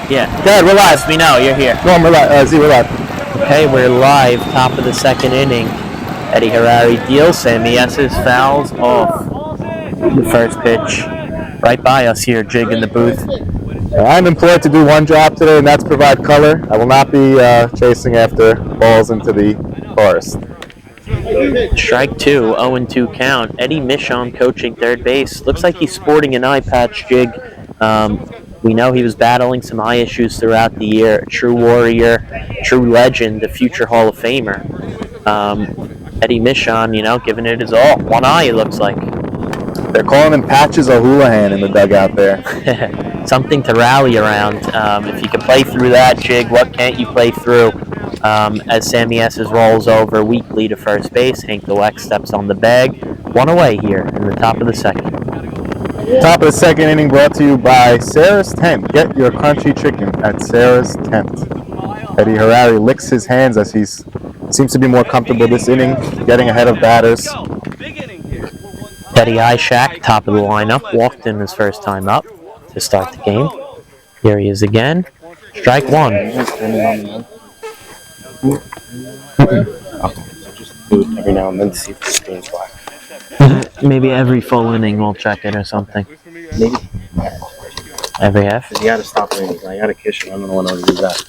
Yeah. Good, we're live. We know you're here. No, we're live. We're live. Okay, we're live. Top of the second inning. Eddie Harari deals. Sammy S's fouls off. The first pitch. Right by us here, Jig in the booth. I'm employed to do one job today, and that's provide color. I will not be chasing after balls into the forest. Strike two, 0-2 count. Eddie Michon coaching third base. Looks like he's sporting an eye patch, Jig. We know he was battling some eye issues throughout the year. A true warrior, true legend, a future Hall of Famer. Eddie Michon, giving it his all. One eye, it looks like. They're calling him Patches O'Houlihan in the dugout there. Something to rally around. If you can play through that, Jig, what can't you play through? As Sammy S's rolls over weakly to first base, Hank Dweck steps on the bag. One away here in the top of the second. Top of the second inning brought to you by Sarah's Tent. Get your crunchy chicken at Sarah's Tent. Eddie Harari licks his hands as he seems to be more comfortable this inning, getting ahead of batters. Teddy Ishak, top of the lineup, walked in his first time up to start the game. Here he is again. Strike one. Just do it every now and then to see if the screen's black. Maybe every full inning we'll check it or something. Maybe. Every half? You gotta stop it. I gotta kiss you. I don't know when I'll do that.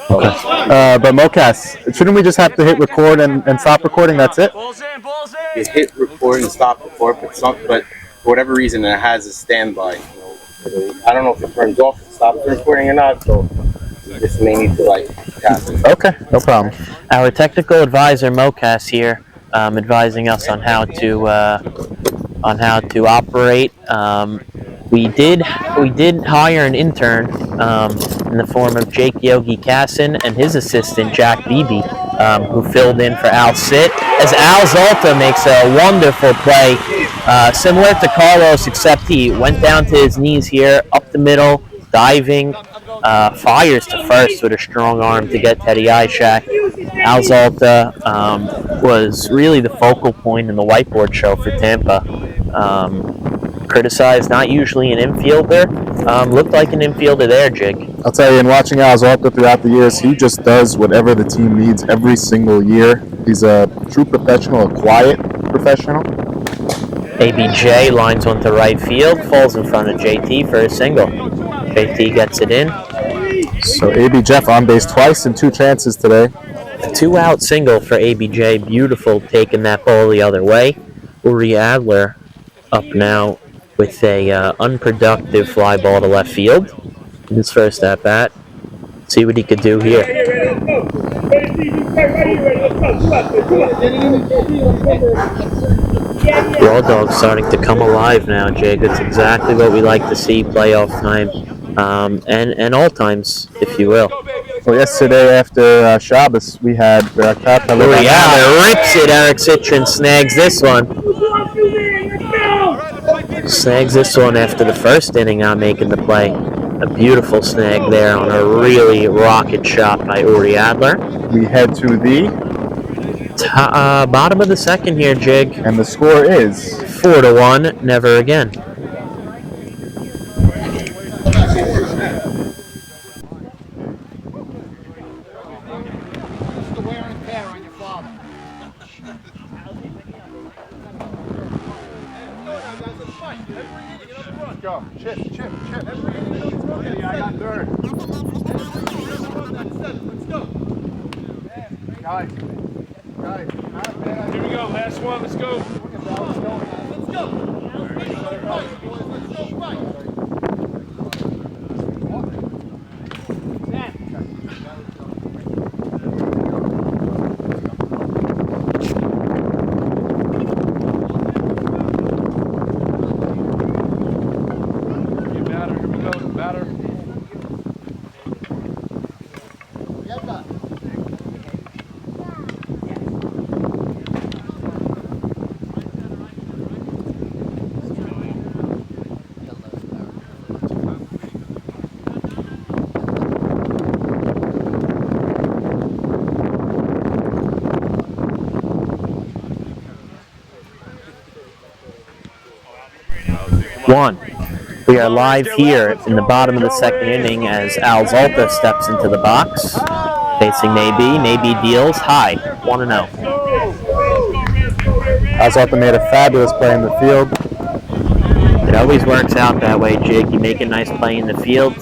But Mocas, shouldn't we just have to hit record and stop recording? That's it? You hit record and stop record, but for whatever reason it has a standby. I don't know if it turns off and stops recording or not, so you just may need to tap it. Okay, no problem. Our technical advisor Mocas here, advising us on how to operate. We did hire an intern in the form of Jake Yogi Casson and his assistant Jack Beebe, who filled in for Al Sitt, as Al Zalta makes a wonderful play, similar to Carlos, except he went down to his knees here, up the middle, diving, fires to first with a strong arm to get Teddy Ishak. Al Zalta was really the focal point in the whiteboard show for Tampa. Criticized, not usually an infielder. Looked like an infielder there, Jig. I'll tell you, in watching Al Zalta throughout the years, he just does whatever the team needs every single year. He's a true professional, a quiet professional. ABJ lines one to right field, falls in front of JT for a single. JT gets it in. So AB Jeff on base twice in 2 chances today. A 2-out single for ABJ. Beautiful, taking that ball the other way. Uri Adler up now with a unproductive fly ball to left field. His first at bat. See what he could do here. Raw Dog starting to come alive now, Jake. That's exactly what we like to see playoff time, and all times, if you will. Well, yesterday after Shabbos, we had Uri Adler rips it. Eric Citron snags this one. Snags this one after the first inning on making the play. A beautiful snag there on a really rocket shot by Uri Adler. We head to the bottom of the second here, Jig. And the score is 4-1, never again. Go. Chip. I got third. Let's go. Guys. Here we go. Last one. Let's go. 1. We are live here in the bottom of the second inning as Al Zalta steps into the box, facing Naby. Naby deals high, 1-0. Al Zalta made a fabulous play in the field. It always works out that way, Jig. You make a nice play in the field,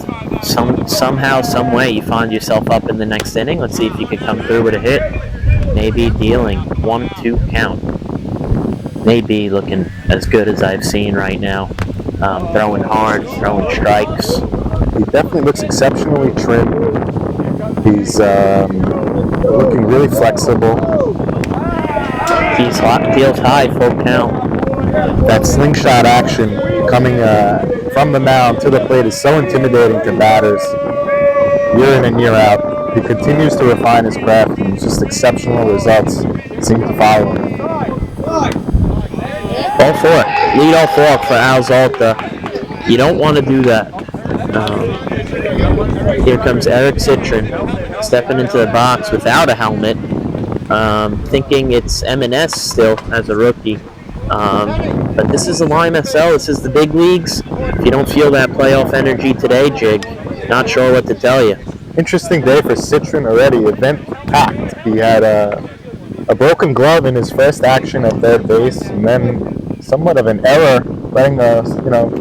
somehow, some way, you find yourself up in the next inning. Let's see if you can come through with a hit. Naby dealing, 1-2 count. Naby looking as good as I've seen right now. Throwing hard, throwing strikes. He definitely looks exceptionally trim. He's looking really flexible. Deals high, full count. That slingshot action coming from the mound to the plate is so intimidating to batters year in and year out. He continues to refine his craft, and just exceptional results seem to follow him. Ball 4. Leadoff walk for Al Zalta. You don't want to do that. Here comes Eric Citron stepping into the box without a helmet, thinking it's M&S still as a rookie. But this is the Lime SL. This is the big leagues. If you don't feel that playoff energy today, Jig, not sure what to tell you. Interesting day for Citron already. Event packed. He had a broken glove in his first action at third base, and then somewhat of an error, letting a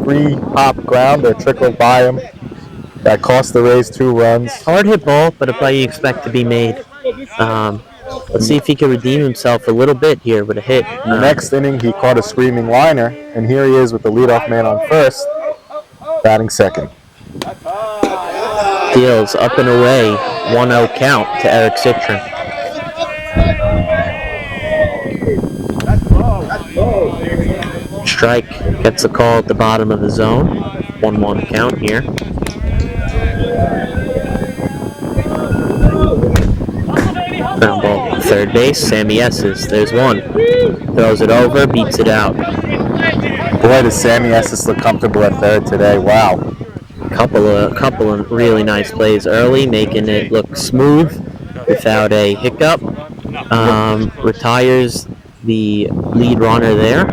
free hop grounder trickle by him. That cost the Rays 2 runs. Hard hit ball, but a play you expect to be made. Let's see if he can redeem himself a little bit here with a hit. In the next inning, he caught a screaming liner, and here he is with the leadoff man on first, batting second. Deals up and away, 1-0 count to Eric Citron. Strike gets a call at the bottom of the zone. 1-1 count here. Ground ball, third base, Sammy Esses. There's one. Throws it over, beats it out. Boy, does Sammy Esses look comfortable at third today. Wow. Couple of really nice plays early, making it look smooth without a hiccup. Retires the lead runner there.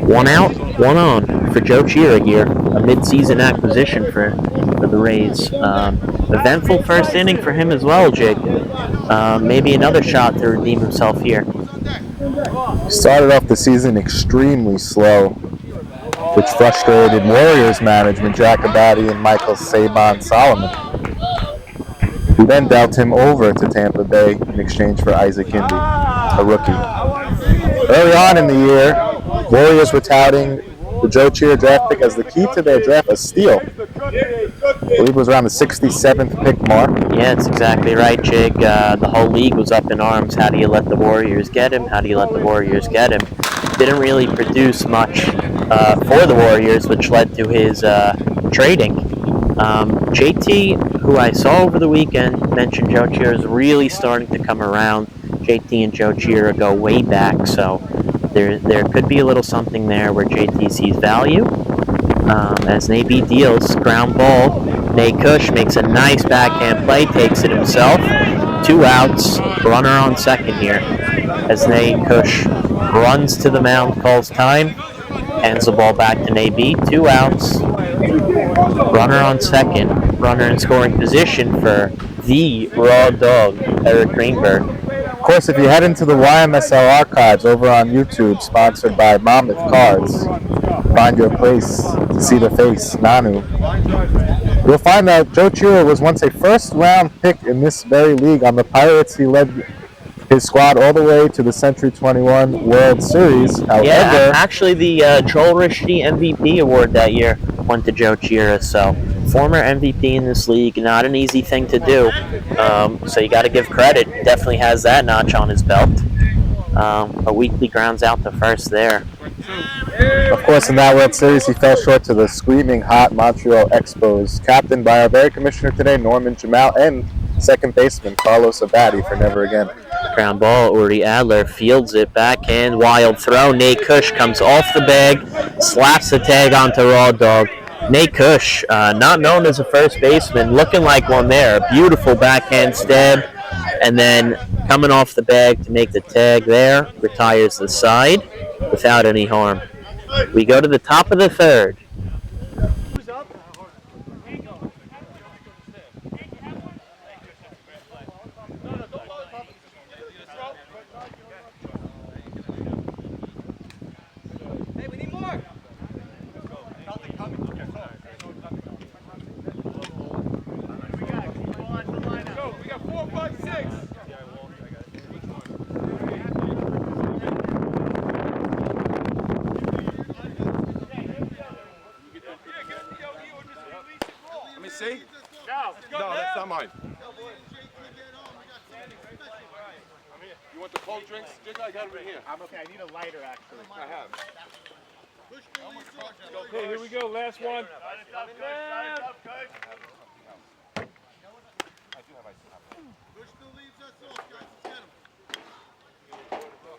1 out, 1 on for Joe Chira here. A mid-season acquisition for the Rays. Eventful first inning for him as well, Jig. Maybe another shot to redeem himself here. Started off the season extremely slow, which frustrated Warriors management Jack Abadi and Michael Saban Solomon, who then dealt him over to Tampa Bay in exchange for Isaac Indy, a rookie. Early on in the year, Warriors were touting the Joe Chira draft pick as the key to their draft, a steal. I believe it was around the 67th pick mark. Yeah, that's exactly right, Jig. The whole league was up in arms. How do you let the Warriors get him? How do you let the Warriors get him? Didn't really produce much for the Warriors, which led to his trading. JT, who I saw over the weekend, mentioned Joe Chira is really starting to come around. JT and Joe Chira go way back, so there could be a little something there where JT sees value. As Naby deals, ground ball. Nate Kush makes a nice backhand play, takes it himself. 2 outs, runner on second here. As Nate Kush runs to the mound, calls time, hands the ball back to Naby. 2 outs, runner on second, runner in scoring position for the Raw Dog, Eric Greenberg. Of course, if you head into the YMSL archives over on YouTube, sponsored by Monmouth Cards, find your place to see the face, Nanu. You'll find that Joe Chira was once a first-round pick in this very league. On the Pirates, he led his squad all the way to the Century 21 World Series. However, yeah, actually the Joel Rishdie MVP award that year went to Joe Chira, so former MVP in this league, not an easy thing to do. So you got to give credit. Definitely has that notch on his belt. A weekly grounds out to first there. Of course, in that World Series, he fell short to the screaming hot Montreal Expos, captained by our very commissioner today, Norman Jamal, and second baseman Carlos Abadi for Never Again. Ground ball, Uri Adler fields it, backhand, wild throw. Nate Kush comes off the bag, slaps the tag onto Raw Dog. Nate Kush, not known as a first baseman, looking like one there. A beautiful backhand stab, and then coming off the bag to make the tag there, retires the side without any harm. We go to the top of the third. want the cold drinks? Jig, I got them in here. I'm okay. I need a lighter, actually. I have. Okay, here we go. Last one. Push the leaves us off, guys. Let's get him.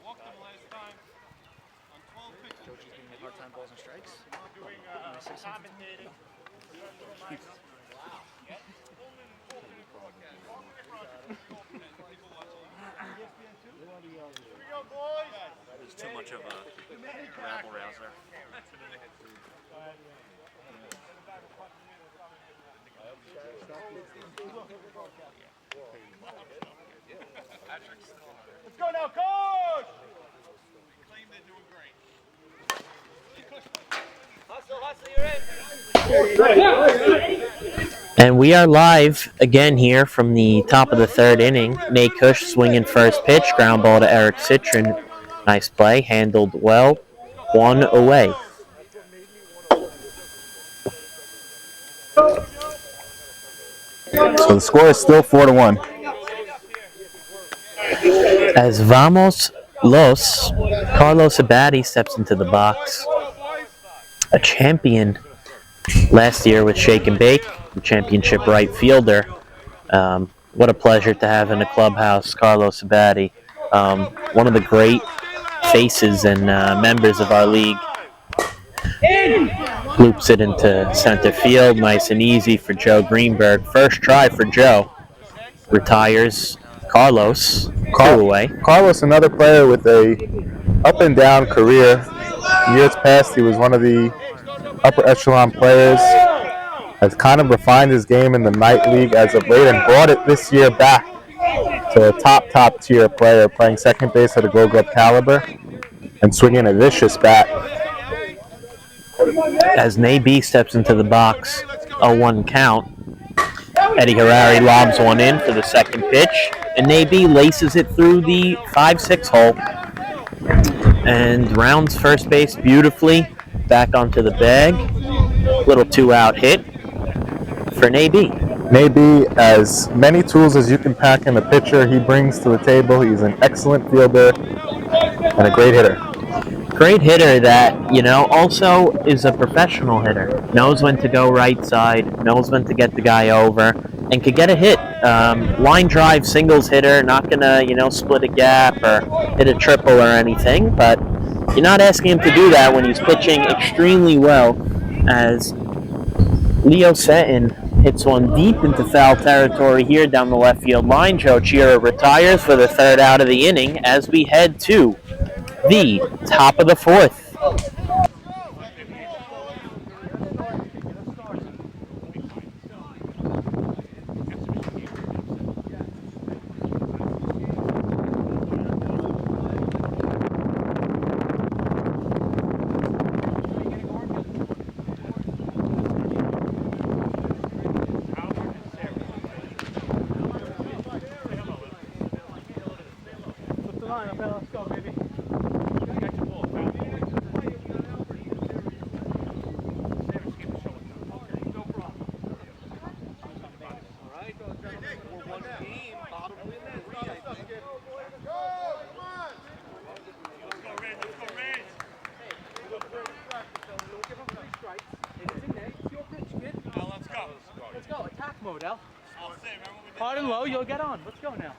Walked him last time on 12 pitches. Coach is giving me a hard time balls and strikes. Doing commentating. There's too much of a rabble rouser. Let's go now, coach! Claim they're doing great. And we are live again here from the top of the third inning. Nate Cush swinging first pitch, ground ball to Eric Citron. Nice play, handled well, 1 away. So the score is still 4-1. As Vamos Los, Carlos Abadi steps into the box. A champion last year with Shake and Bake, the championship right fielder. What a pleasure to have in the clubhouse, Carlos Abadi. One of the great faces and members of our league. Loops it into center field, nice and easy for Joe Greenberg. First try for Joe. Retires Carlos, 2 away. Carlos, another player with a up and down career. Years past, he was one of the upper echelon players. Has kind of refined his game in the night league as of late and brought it this year back to a top tier player, playing second base at a Gold Glove caliber and swinging a vicious bat. As Nabi steps into the box, a 1 count. Eddie Harari lobs one in for the second pitch, and Nabi laces it through the 5-6 hole and rounds first base beautifully back onto the bag. Little 2-out hit for Nabi. Nabi, as many tools as you can pack in a pitcher, he brings to the table. He's an excellent fielder and a great hitter. Great hitter that, also is a professional hitter. Knows when to go right side, knows when to get the guy over, and could get a hit. Line drive singles hitter, not going to, split a gap or hit a triple or anything, but you're not asking him to do that when he's pitching extremely well, as Leo Seton hits one deep into foul territory here down the left field line. Joe Chira retires for the 3rd out of the inning as we head to the top of the 4th. Hard and low, you'll get on. Let's go now.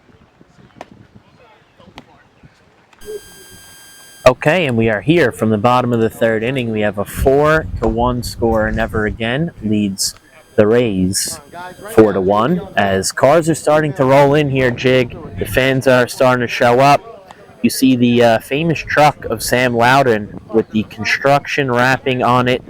Okay, and we are here from the bottom of the 3rd inning. We have a 4-1 score. Never Again leads the Rays 4-1. As cars are starting to roll in here, Jig, the fans are starting to show up. You see the famous truck of Sam Loudon with the construction wrapping on it.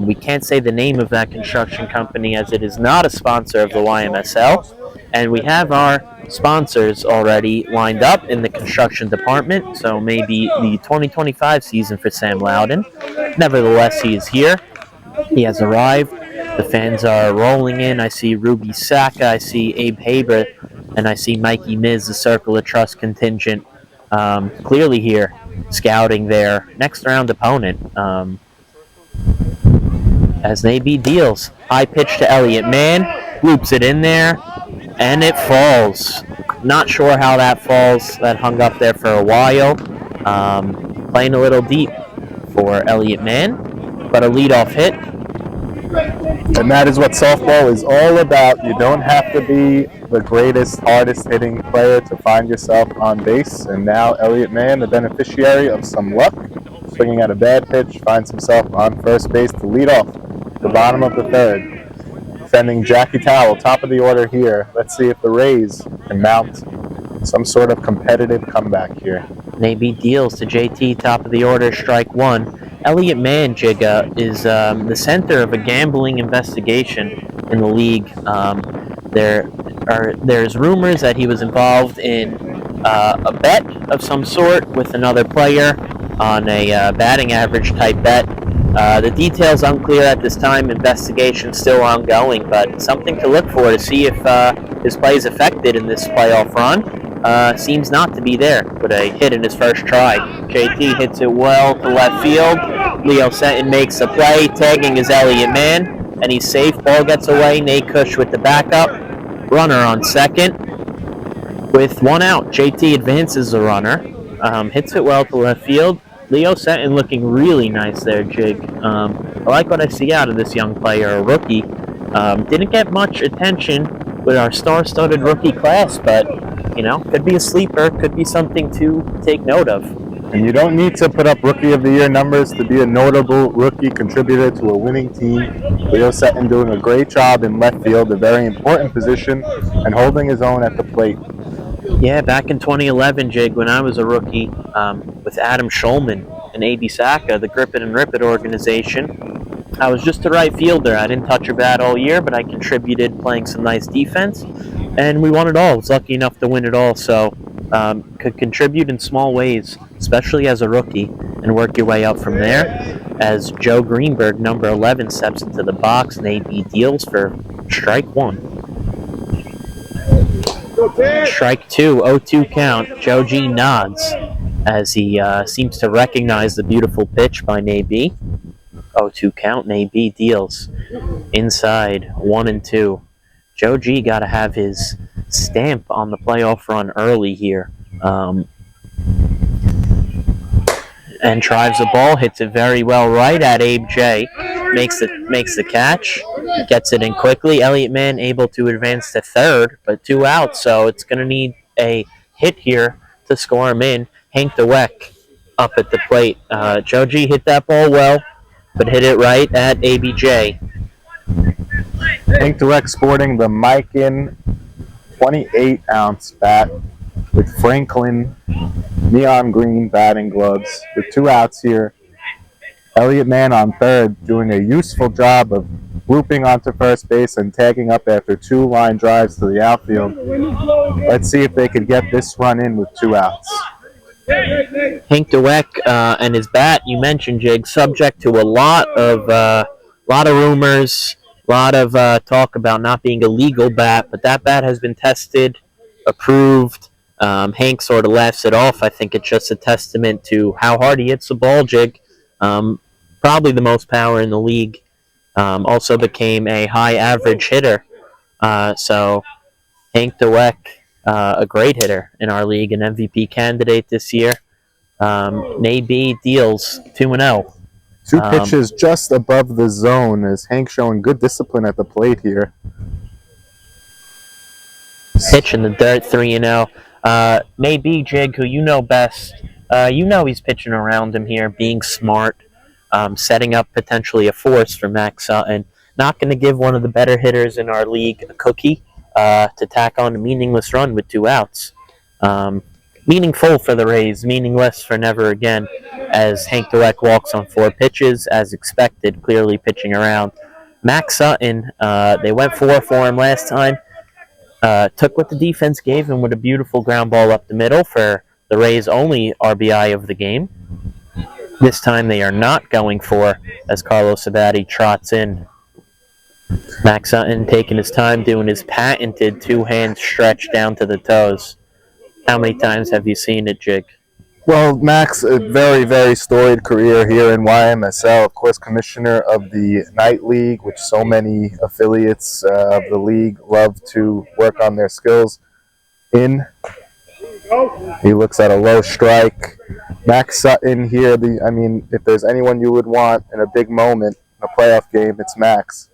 We can't say the name of that construction company as it is not a sponsor of the YMSL. And we have our sponsors already lined up in the construction department, so maybe the 2025 season for Sam Loudon. Nevertheless, he is here. He has arrived. The fans are rolling in. I see Ruby Saka, I see Abe Haber, and I see Mikey Miz, the Circle of Trust contingent, clearly here scouting their next round opponent. As Nabi deals. High pitch to Elliott Mann, loops it in there, and it falls. Not sure how that falls. That hung up there for a while. Playing a little deep for Elliott Mann, but a leadoff hit. And that is what softball is all about. You don't have to be the greatest, hardest hitting player to find yourself on base. And now Elliott Mann, the beneficiary of some luck, swinging at a bad pitch, finds himself on first base to lead off the bottom of the third. Sending Jackie Towell, top of the order here. Let's see if the Rays can mount some sort of competitive comeback here. Maybe deals to JT, top of the order, strike one. Elliott Mann, Jigga, is the center of a gambling investigation in the league. There's rumors that he was involved in a bet of some sort with another player on a batting average type bet. The details unclear at this time. Investigation still ongoing, but something to look for to see if his play is affected in this playoff run. Seems not to be there, but a hit in his first try. JT hits it well to left field. Leo Senton makes the play, tagging is Elliott Mann, and he's safe. Ball gets away. Nate Cush with the backup. Runner on second. With one out, JT advances the runner, hits it well to left field. Leo Senton looking really nice there, Jig. I like what I see out of this young player, a rookie. Didn't get much attention with our star-studded rookie class, but could be a sleeper, could be something to take note of. And you don't need to put up Rookie of the Year numbers to be a notable rookie contributor to a winning team. Leo Senton doing a great job in left field, a very important position, and holding his own at the plate. Yeah, back in 2011, Jig, when I was a rookie, with Adam Schulman and A.B. Saka, the Grip It and Rip It organization, I was just a right fielder. I didn't touch a bat all year, but I contributed playing some nice defense, and we won it all. I was lucky enough to win it all, so could contribute in small ways, especially as a rookie, and work your way up from there. As Joe Greenberg, number 11, steps into the box, and AB deals for strike one. Strike two, 0-2 count. Joe G nods as he seems to recognize the beautiful pitch by Nabi. 0-2 count, Nabi deals inside 1-2. Joe G got to have his stamp on the playoff run early here. And drives the ball, hits it very well right at Abe J. Makes the catch, gets it in quickly. Elliott Mann able to advance to third, but 2 outs, so it's going to need a hit here to score him in. Hank DeWeck up at the plate. Joe G hit that ball well, but hit it right at ABJ. Hank DeWeck sporting the Mikan 28-ounce bat with Franklin neon green batting gloves. With 2 outs here, Elliott Mann on third doing a useful job of looping onto first base and tagging up after 2 line drives to the outfield. Let's see if they could get this run in with 2 outs. Hank DeWeck and his bat, you mentioned, Jig, subject to a lot of rumors, a lot of talk about not being a legal bat, but that bat has been tested, approved. Hank sort of laughs it off. I think it's just a testament to how hard he hits the ball, Jig. Probably the most power in the league. Also became a high average hitter. So Hank DeWeck, a great hitter in our league, an MVP candidate this year. Nabi deals 2-0. 2 pitches just above the zone as Hank showing good discipline at the plate here. Pitch in the dirt, 3-0. Nabi, Jig, who you know best, he's pitching around him here, being smart, setting up potentially a force for Max Sutton. Not going to give one of the better hitters in our league a cookie to tack on a meaningless run with 2 outs. Meaningful for the Rays, meaningless for never again, as Hank DeWeck walks on 4 pitches, as expected, clearly pitching around. Max Sutton, they went 4 for him last time. Took what the defense gave him with a beautiful ground ball up the middle for the Rays' only RBI of the game. This time they are not going for, as Carlos Abadi trots in. Max Sutton taking his time, doing his patented 2-hand stretch down to the toes. How many times have you seen it, Jig? Well, Max, a very, very storied career here in YMSL. Of course, commissioner of the Night League, which so many affiliates of the league love to work on their skills in. He looks at a low strike. Max Sutton here. If there's anyone you would want in a big moment in a playoff game, it's Max.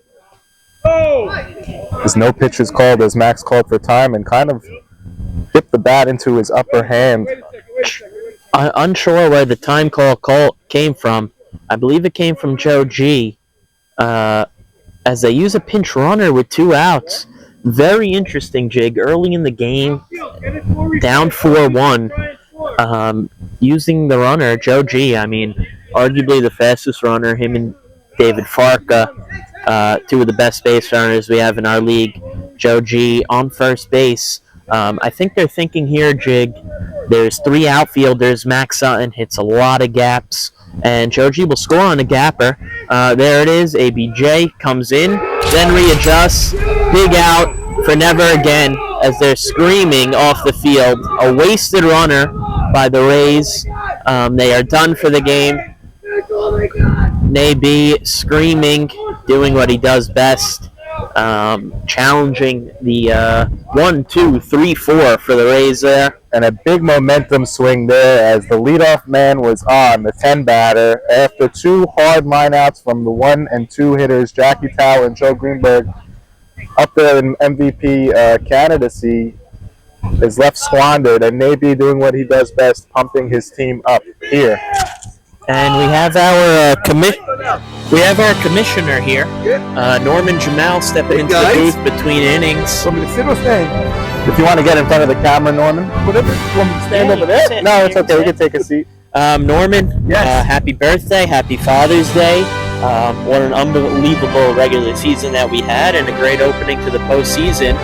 There's no pitches called as Max called for time and kind of dipped the bat into his upper hand. Unsure where the time call came from. I believe it came from Joe G. As they use a pinch runner with 2 outs. Very interesting, Jig. Early in the game, down 4-1, using the runner, Joe G. Arguably the fastest runner, him and David Farka, 2 of the best base runners we have in our league. Joe G on first base. I think they're thinking here, Jig, there's 3 outfielders. Max Sutton hits a lot of gaps, and Joe G will score on a gapper. There it is. ABJ comes in, then readjusts. Big out for never again as they're screaming off the field. A wasted runner by the Rays. They are done for the game. Naby screaming, doing what he does best. Challenging the 1, 2, 3, 4 for the Rays there. And a big momentum swing there as the leadoff man was on, the 10 batter. After 2 hard lineouts from the 1 and 2 hitters, Jackie Tao and Joe Greenberg, up there in MVP candidacy, is left squandered. And Naby doing what he does best, pumping his team up here. And we have our commissioner here, Norman Jamal, stepping into the booth between innings. Want me to sit or stay? If you want to get in front of the camera, Norman, whatever. You want me to stand over there? No, it's okay. We can take a seat. Norman, yes. Happy birthday, happy Father's Day. What an unbelievable regular season that we had, and a great opening to the postseason.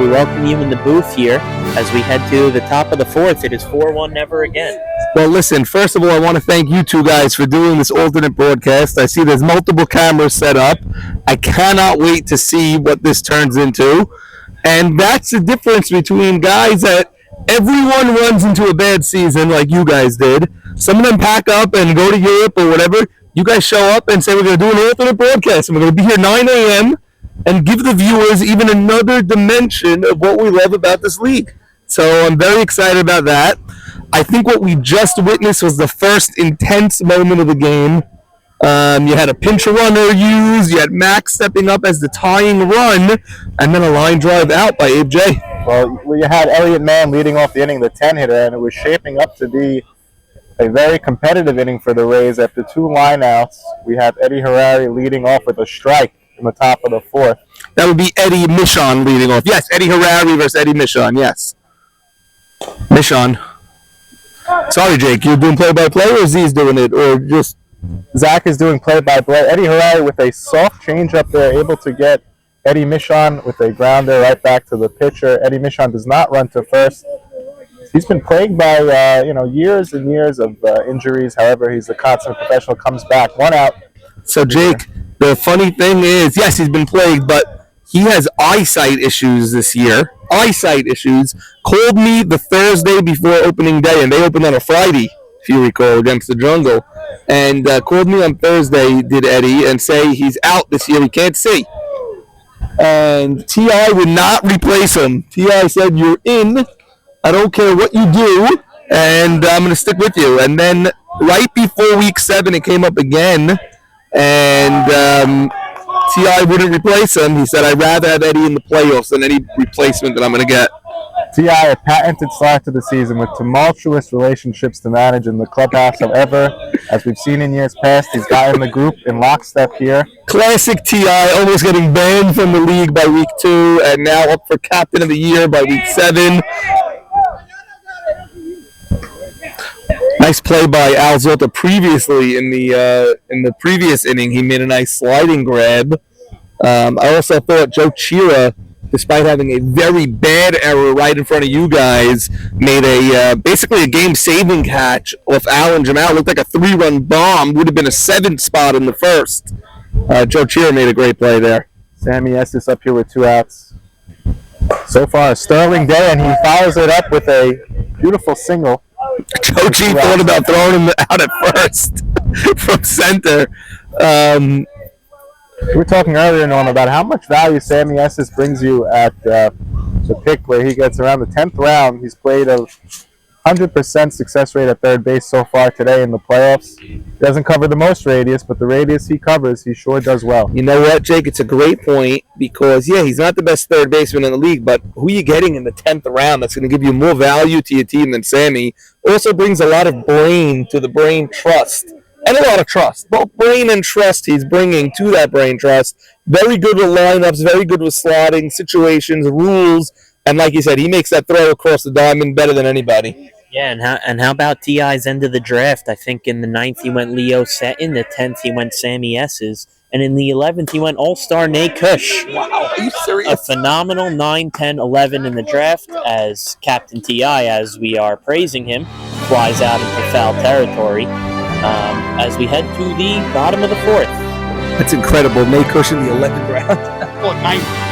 We welcome you in the booth here as we head to the top of the 4th. It is 4-1 never again. Well, listen, first of all, I want to thank you 2 guys for doing this alternate broadcast. I see there's multiple cameras set up. I cannot wait to see what this turns into. And that's the difference between guys that everyone runs into a bad season like you guys did. Some of them pack up and go to Europe or whatever. You guys show up and say we're going to do an alternate broadcast. And we're going to be here 9 a.m. and give the viewers even another dimension of what we love about this league. So I'm very excited about that. I think what we just witnessed was the first intense moment of the game. You had a pinch runner used, you had Max stepping up as the tying run, and then a line drive out by Abe J. Well, you had Elliott Mann leading off the inning, the 10 hitter, and it was shaping up to be a very competitive inning for the Rays. After 2 lineouts, we have Eddie Harari leading off with a strike in the top of the 4th. That would be Eddie Michon leading off. Yes, Eddie Harari versus Eddie Michon, yes. Michon. Sorry, Jake, you're doing play-by-play, or Z's doing it, or just... Zach is doing play-by-play. Eddie Harari with a soft change-up there, able to get Eddie Michon with a grounder right back to the pitcher. Eddie Michon does not run to first. He's been plagued by years and years of injuries. However, he's a consummate professional. Comes back 1 out. So, Jake, the funny thing is, yes, he's been plagued, but he has eyesight issues this year. Eyesight issues. Called me the Thursday before opening day, and they opened on a Friday, if you recall, against the Jungle. And called me on Thursday, did Eddie, and say he's out this year. He can't see. And T.I. would not replace him. T.I. said, you're in. I don't care what you do, and I'm going to stick with you. And then right before week 7, it came up again, and T.I. wouldn't replace him. He said, I'd rather have Eddie in the playoffs than any replacement that I'm going to get. T.I. a patented start to the season with tumultuous relationships to manage in the clubhouse. However, as we've seen in years past, he's gotten the group in lockstep here. Classic T.I., almost getting banned from the league by week 2, and now up for captain of the year by week 7. Nice play by Al Zolta previously in the previous inning. He made a nice sliding grab. I also thought Joe Chira, despite having a very bad error right in front of you guys, made a basically a game-saving catch off Alan Jamal. Looked like a 3-run bomb. Would have been a 7th spot in the first. Joe Chira made a great play there. Sammy Estes up here with 2 outs. So far, a sterling day, and he follows it up with a beautiful single. Joe G thought about throwing him out at first from center. We were talking earlier, Norm, about how much value Sammy Estes brings you at the pick where he gets around the 10th round. He's played a 100% success rate at third base so far today in the playoffs. He doesn't cover the most radius, but the radius he covers, he sure does well. You know what, Jake? It's a great point because, yeah, he's not the best third baseman in the league, but who are you getting in the 10th round that's going to give you more value to your team than Sammy? Also brings a lot of brain to the brain trust. And a lot of trust. Both brain and trust he's bringing to that brain trust. Very good with lineups, very good with slotting, situations, rules. And like you said, he makes that throw across the diamond better than anybody. Yeah, and how about T.I.'s end of the draft? I think in the 9th he went Leo Set. In the 10th he went Sammy S's. And in the 11th he went All-Star Nate Kush. Wow, are you A serious? phenomenal 9, 10, 11 in the draft as Captain T.I., as we are praising him, flies out into foul territory as we head to the bottom of the 4th. That's incredible. Nate Kush in the 11th round. Oh, 9.